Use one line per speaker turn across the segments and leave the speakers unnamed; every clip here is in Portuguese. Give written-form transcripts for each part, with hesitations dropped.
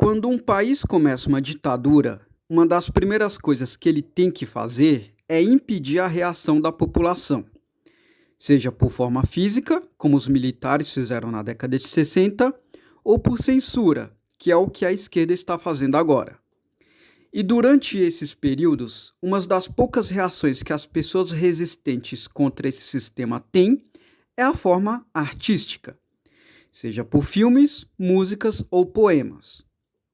Quando um país começa uma ditadura, uma das primeiras coisas que ele tem que fazer é impedir a reação da população, seja por forma física, como os militares fizeram na década de 60, ou por censura, que é o que a esquerda está fazendo agora. E durante esses períodos, uma das poucas reações que as pessoas resistentes contra esse sistema têm é a forma artística, seja por filmes, músicas ou poemas.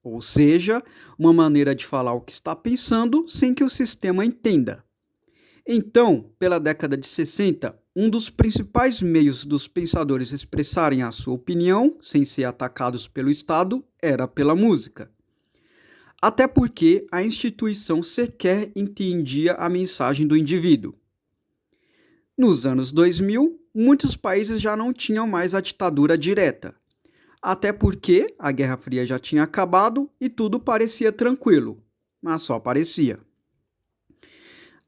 Ou seja, uma maneira de falar o que está pensando sem que o sistema entenda. Então, pela década de 60, um dos principais meios dos pensadores expressarem a sua opinião sem ser atacados pelo Estado era pela música. Até porque a instituição sequer entendia a mensagem do indivíduo. Nos anos 2000, muitos países já não tinham mais a ditadura direta. Até porque a Guerra Fria já tinha acabado e tudo parecia tranquilo, mas só parecia.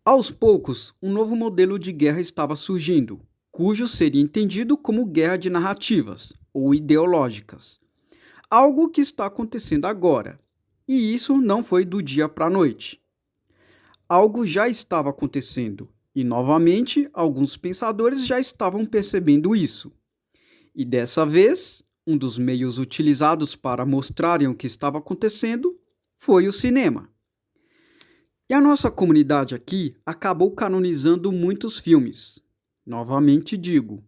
Aos poucos, um novo modelo de guerra estava surgindo, cujo seria entendido como guerra de narrativas ou ideológicas. Algo que está acontecendo agora, e isso não foi do dia para a noite. Algo já estava acontecendo, e novamente alguns pensadores já estavam percebendo isso. E dessa vez, um dos meios utilizados para mostrarem o que estava acontecendo foi o cinema. E a nossa comunidade aqui acabou canonizando muitos filmes. Novamente digo,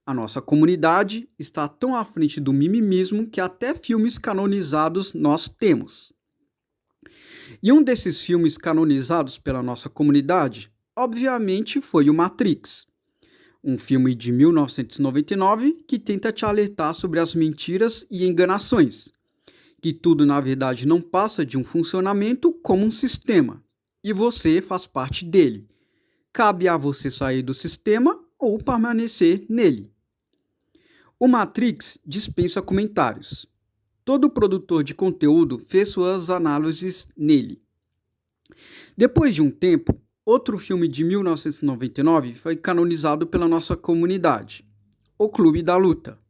a nossa comunidade está tão à frente do mimimismo que até filmes canonizados nós temos. E um desses filmes canonizados pela nossa comunidade, obviamente, foi o Matrix. Um filme de 1999 que tenta te alertar sobre as mentiras e enganações, que tudo na verdade não passa de um funcionamento como um sistema, e você faz parte dele. Cabe a você sair do sistema ou permanecer nele. O Matrix dispensa comentários. Todo produtor de conteúdo fez suas análises nele. Depois de um tempo, outro filme de 1999 foi canonizado pela nossa comunidade, O Clube da Luta.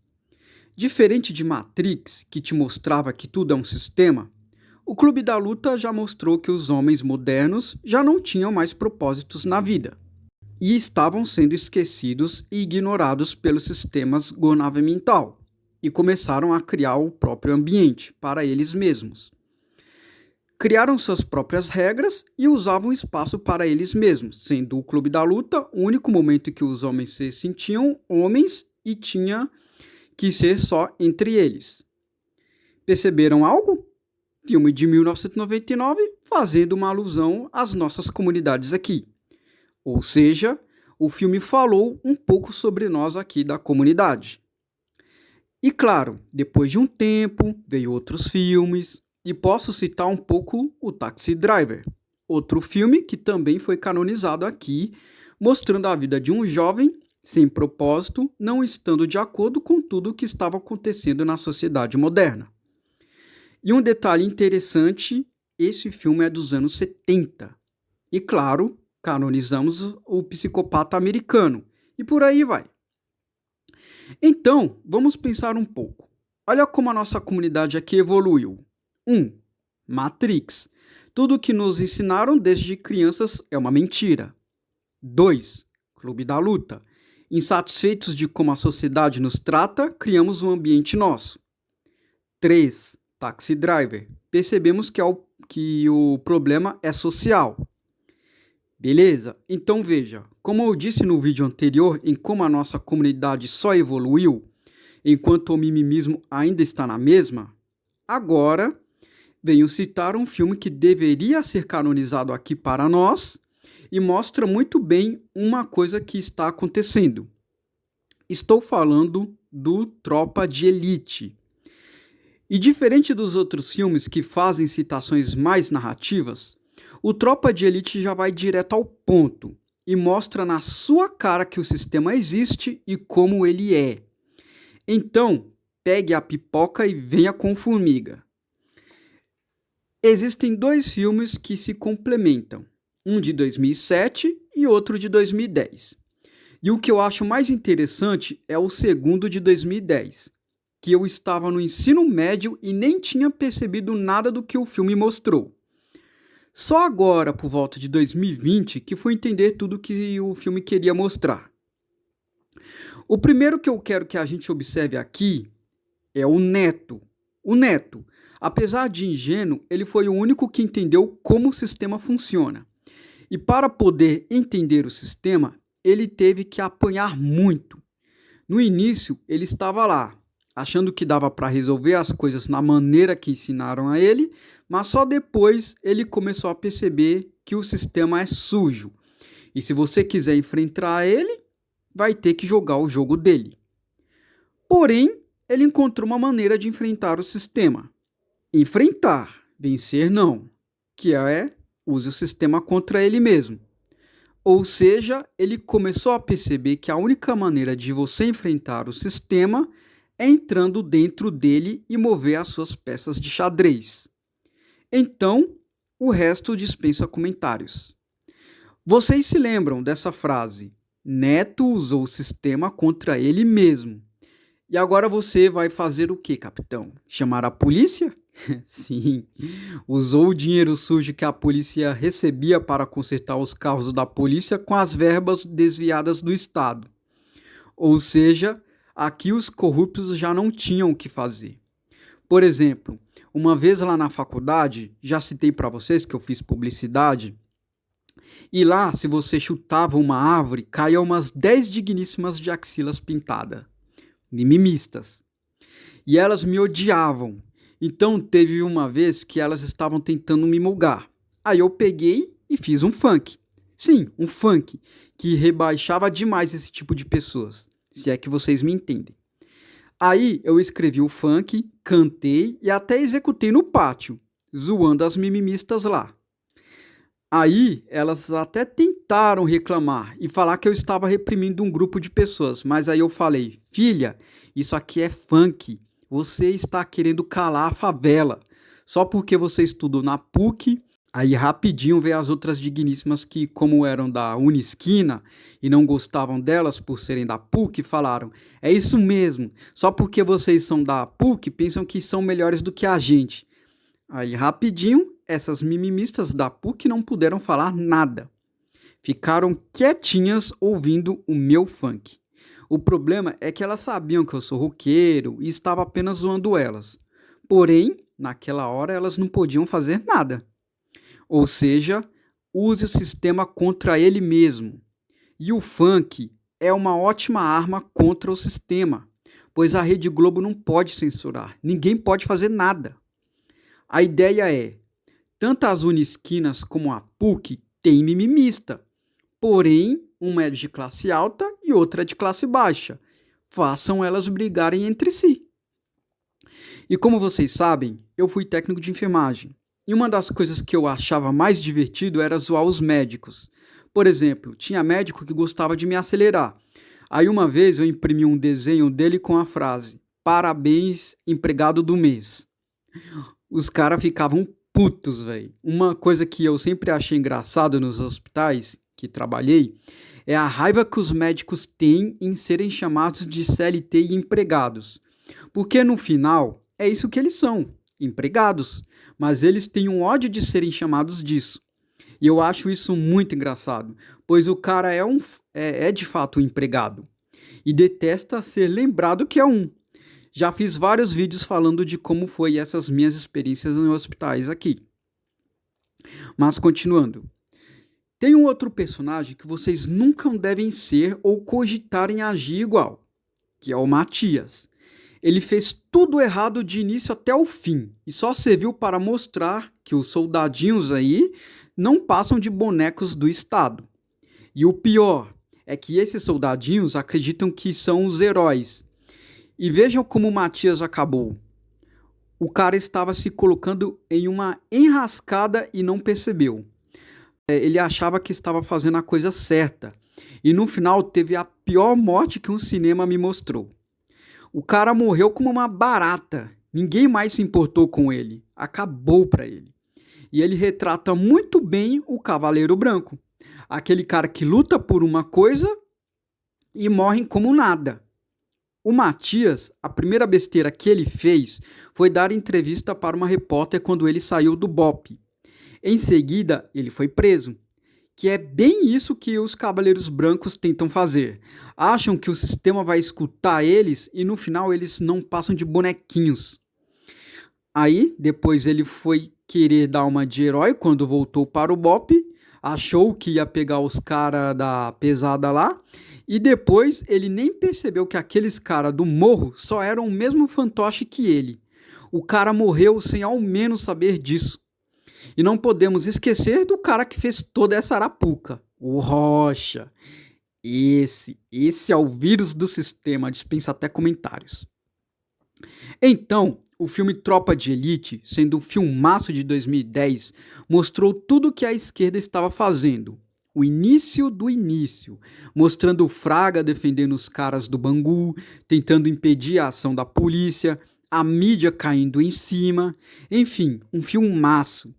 Diferente de Matrix, que te mostrava que tudo é um sistema, O Clube da Luta já mostrou que os homens modernos já não tinham mais propósitos na vida e estavam sendo esquecidos e ignorados pelos sistemas governamental e começaram a criar o próprio ambiente para eles mesmos. Criaram suas próprias regras e usavam espaço para eles mesmos, sendo o Clube da Luta o único momento em que os homens se sentiam homens e tinha que ser só entre eles. Perceberam algo? Filme de 1999 fazendo uma alusão às nossas comunidades aqui. Ou seja, o filme falou um pouco sobre nós aqui da comunidade. E claro, depois de um tempo, veio outros filmes. E posso citar um pouco o Taxi Driver, outro filme que também foi canonizado aqui, mostrando a vida de um jovem sem propósito, não estando de acordo com tudo o que estava acontecendo na sociedade moderna. E um detalhe interessante, esse filme é dos anos 70. E claro, canonizamos o Psicopata Americano, e por aí vai. Então, vamos pensar um pouco. Olha como a nossa comunidade aqui evoluiu. 1. Matrix. Tudo que nos ensinaram desde crianças é uma mentira. 2. Clube da Luta. Insatisfeitos de como a sociedade nos trata, criamos um ambiente nosso. 3. Taxi Driver. Percebemos que o problema é social. Beleza? Então veja, como eu disse no vídeo anterior, em como a nossa comunidade só evoluiu, enquanto o mimimismo ainda está na mesma, agora venho citar um filme que deveria ser canonizado aqui para nós e mostra muito bem uma coisa que está acontecendo. Estou falando do Tropa de Elite. E diferente dos outros filmes que fazem citações mais narrativas, o Tropa de Elite já vai direto ao ponto e mostra na sua cara que o sistema existe e como ele é. Então, pegue a pipoca e venha com formiga. Existem dois filmes que se complementam, um de 2007 e outro de 2010. E o que eu acho mais interessante é o segundo de 2010, que eu estava no ensino médio e nem tinha percebido nada do que o filme mostrou. Só agora, por volta de 2020, que fui entender tudo que o filme queria mostrar. O primeiro que eu quero que a gente observe aqui é o Neto. O Neto, apesar de ingênuo, ele foi o único que entendeu como o sistema funciona. E para poder entender o sistema, ele teve que apanhar muito. No início, ele estava lá, achando que dava para resolver as coisas na maneira que ensinaram a ele, mas só depois ele começou a perceber que o sistema é sujo. E se você quiser enfrentar ele, vai ter que jogar o jogo dele. Porém, ele encontrou uma maneira de enfrentar o sistema. Enfrentar, vencer não, que é use o sistema contra ele mesmo. Ou seja, ele começou a perceber que a única maneira de você enfrentar o sistema é entrando dentro dele e mover as suas peças de xadrez. Então, o resto dispensa comentários. Vocês se lembram dessa frase? Neto usou o sistema contra ele mesmo. E agora você vai fazer o que, capitão? Chamar a polícia? Sim, usou o dinheiro sujo que a polícia recebia para consertar os carros da polícia com as verbas desviadas do Estado. Ou seja, aqui os corruptos já não tinham o que fazer. Por exemplo, uma vez lá na faculdade, já citei para vocês que eu fiz publicidade, e lá, se você chutava uma árvore, caía umas 10 digníssimas de axilas pintadas, mimimistas. E elas me odiavam. Então teve uma vez que elas estavam tentando me mulgar. Aí eu peguei e fiz um funk. Sim, um funk, que rebaixava demais esse tipo de pessoas, se é que vocês me entendem. Aí eu escrevi o funk, cantei e até executei no pátio, zoando as mimimistas lá. Aí elas até tentaram reclamar e falar que eu estava reprimindo um grupo de pessoas, mas aí eu falei, filha, isso aqui é funk, você está querendo calar a favela, só porque você estudou na PUC. Aí rapidinho veio as outras digníssimas que, como eram da Unisquina e não gostavam delas por serem da PUC, falaram, é isso mesmo, só porque vocês são da PUC, pensam que são melhores do que a gente. Aí rapidinho, essas mimimistas da PUC não puderam falar nada. Ficaram quietinhas ouvindo o meu funk. O problema é que elas sabiam que eu sou roqueiro e estava apenas zoando elas. Porém, naquela hora elas não podiam fazer nada. Ou seja, use o sistema contra ele mesmo. E o funk é uma ótima arma contra o sistema, pois a Rede Globo não pode censurar, ninguém pode fazer nada. A ideia é, tanto as Unisquinas como a PUC têm mimimista, porém, uma é de classe alta e outra é de classe baixa. Façam elas brigarem entre si. E como vocês sabem, eu fui técnico de enfermagem. E uma das coisas que eu achava mais divertido era zoar os médicos. Por exemplo, tinha médico que gostava de me acelerar. Aí uma vez eu imprimi um desenho dele com a frase, parabéns, empregado do mês. Os caras ficavam putos, velho. Uma coisa que eu sempre achei engraçado nos hospitais que trabalhei é a raiva que os médicos têm em serem chamados de CLT e empregados. Porque no final, é isso que eles são, empregados. Mas eles têm um ódio de serem chamados disso. E eu acho isso muito engraçado, pois o cara é de fato um empregado. E detesta ser lembrado que é um. Já fiz vários vídeos falando de como foi essas minhas experiências em hospitais aqui. Mas continuando. Tem um outro personagem que vocês nunca devem ser ou cogitarem agir igual, que é o Matias. Ele fez tudo errado de início até o fim e só serviu para mostrar que os soldadinhos aí não passam de bonecos do Estado. E o pior é que esses soldadinhos acreditam que são os heróis. E vejam como o Matias acabou. O cara estava se colocando em uma enrascada e não percebeu. Ele achava que estava fazendo a coisa certa. E no final teve a pior morte que um cinema me mostrou. O cara morreu como uma barata. Ninguém mais se importou com ele. Acabou para ele. E ele retrata muito bem o Cavaleiro Branco. Aquele cara que luta por uma coisa e morre como nada. O Matias, a primeira besteira que ele fez foi dar entrevista para uma repórter quando ele saiu do BOPE. Em seguida, ele foi preso. Que é bem isso que os Cavaleiros Brancos tentam fazer. Acham que o sistema vai escutar eles e no final eles não passam de bonequinhos. Aí, depois ele foi querer dar uma de herói quando voltou para o BOPE, achou que ia pegar os caras da pesada lá, e depois ele nem percebeu que aqueles caras do morro só eram o mesmo fantoche que ele. O cara morreu sem ao menos saber disso. E não podemos esquecer do cara que fez toda essa arapuca, o Rocha. Esse é o vírus do sistema, dispensa até comentários. Então, o filme Tropa de Elite, sendo um filmaço de 2010, mostrou tudo o que a esquerda estava fazendo. O início do início, mostrando o Fraga defendendo os caras do Bangu, tentando impedir a ação da polícia, a mídia caindo em cima, enfim, um filmaço.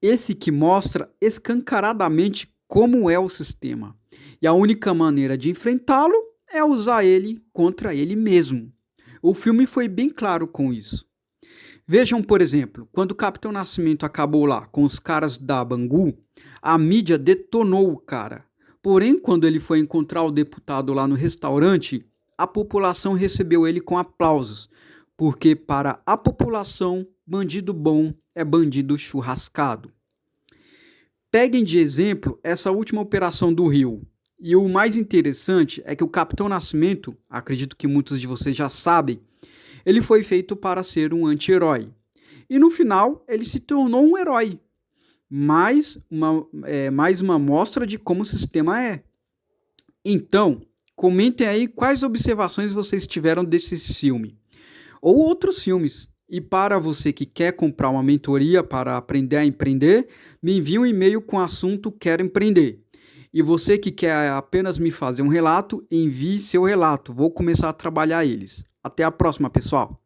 Esse que mostra escancaradamente como é o sistema. E a única maneira de enfrentá-lo é usar ele contra ele mesmo. O filme foi bem claro com isso. Vejam, por exemplo, quando o Capitão Nascimento acabou lá com os caras da Bangu, a mídia detonou o cara. Porém, quando ele foi encontrar o deputado lá no restaurante, a população recebeu ele com aplausos, porque para a população, bandido bom é bandido churrascado. Peguem de exemplo essa última operação do Rio. E o mais interessante é que o Capitão Nascimento, acredito que muitos de vocês já sabem, ele foi feito para ser um anti-herói. E no final ele se tornou um herói. Mais uma mostra de como o sistema é. Então, comentem aí quais observações vocês tiveram desse filme. Ou outros filmes. E para você que quer comprar uma mentoria para aprender a empreender, me envie um e-mail com o assunto Quero Empreender. E você que quer apenas me fazer um relato, envie seu relato. Vou começar a trabalhar eles. Até a próxima, pessoal!